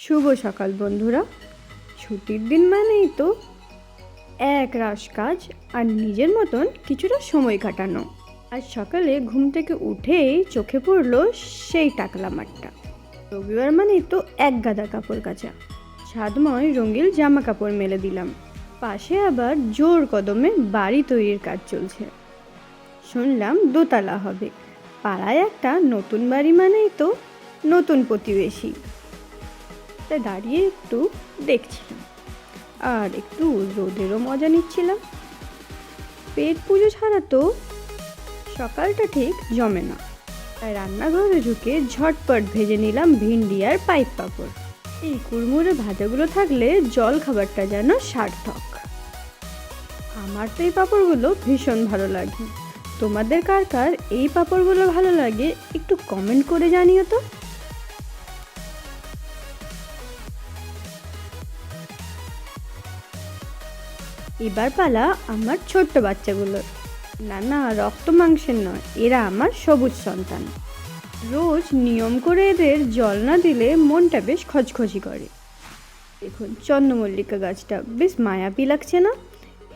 শুভ সকাল বন্ধুরা। ছুটির দিন মানেই তো এক রাশ কাজ আর নিজের মতন কিছুটা সময় কাটানো। আজ সকালে ঘুম থেকে উঠেই চোখে পড়লো সেই টাকলা মাঠটা। রবিবার মানেই তো এক গাদা কাপড় কাচা। ছাদময় রঙিন জামা কাপড় মেলে দিলাম। পাশে আবার জোর কদমে বাড়ি তৈরির কাজ চলছে। শুনলাম দোতলা হবে। পাড়ায় একটা নতুন বাড়ি মানেই তো নতুন প্রতিবেশী। তাই দাঁড়িয়ে একটু দেখছিলাম আর একটু রোদেরও মজা নিচ্ছিলাম। পেট পুজো ছাড়া তো সকালটা ঠিক জমে না। তাই রান্নাঘরে ঢুকে ঝটপট ভেজে নিলাম ভিন্ডি আর পাইপ পাঁপড়। এই কুড়মুড়ে ভাজাগুলো থাকলে জল খাবারটা যেন সার্থক। আমার তো এই পাঁপড়গুলো ভীষণ ভালো লাগে। তোমাদের কার কার এই পাঁপড়গুলো ভালো লাগে একটু কমেন্ট করে জানিও তো। এবার পালা আমার ছোট্ট বাচ্চাগুলোর। না না, রক্ত মাংসের নয়, এরা আমার সবুজ সন্তান। রোজ নিয়ম করে এদের জল না দিলে মনটা বেশ খচখচি করে। দেখুন চন্দ্রমল্লিকা গাছটা বেশ মায়াবী লাগছে না?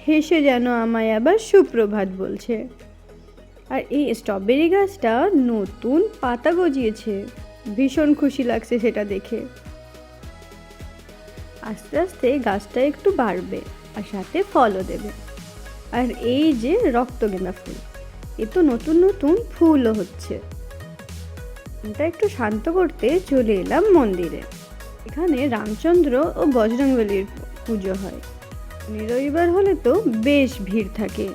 হেসে যেন আমায় আবার সুপ্রভাত বলছে। আর এই স্ট্রবেরি গাছটা নতুন পাতা গজিয়েছে, ভীষণ খুশি লাগছে সেটা দেখে। আস্তে আস্তে গাছটা একটু বাড়বে আর সাথে ফলও দেবে। আর এই যে রক্তগেঁদা ফুল, এ তো নতুন নতুন ফুলও হচ্ছে। এটা একটু শান্ত করতে চলে এলাম মন্দিরে। এখানে রামচন্দ্র ও বজরংবলীর পুজো হয়। রবিবার হলে তো বেশ ভিড় থাকে।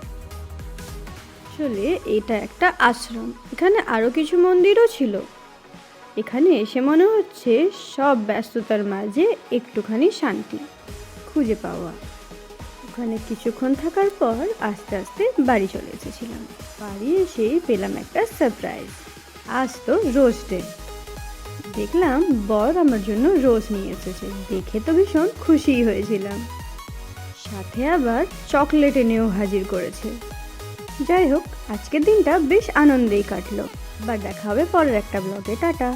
আসলে এটা একটা আশ্রম, এখানে আরও কিছু মন্দিরও ছিল। এখানে এসে মনে হচ্ছে সব ব্যস্ততার মাঝে একটুখানি শান্তি খুঁজে পাওয়া। ওখানে কিছুক্ষণ থাকার পর আস্তে আস্তে বাড়ি চলে এসেছিলাম। বাড়ি এসেই পেলাম একটা সারপ্রাইজ। আজ তো রোজ ডে। দেখলাম বর আমার জন্য রোজ নিয়ে এসেছে, দেখে তো ভীষণ খুশিই হয়েছিলাম। সাথে আবার চকলেট এনেও হাজির করেছে। যাই হোক, আজকের দিনটা বেশ আনন্দেই কাটলো। আবার দেখা হবে পরের একটা ব্লগে। টাটা।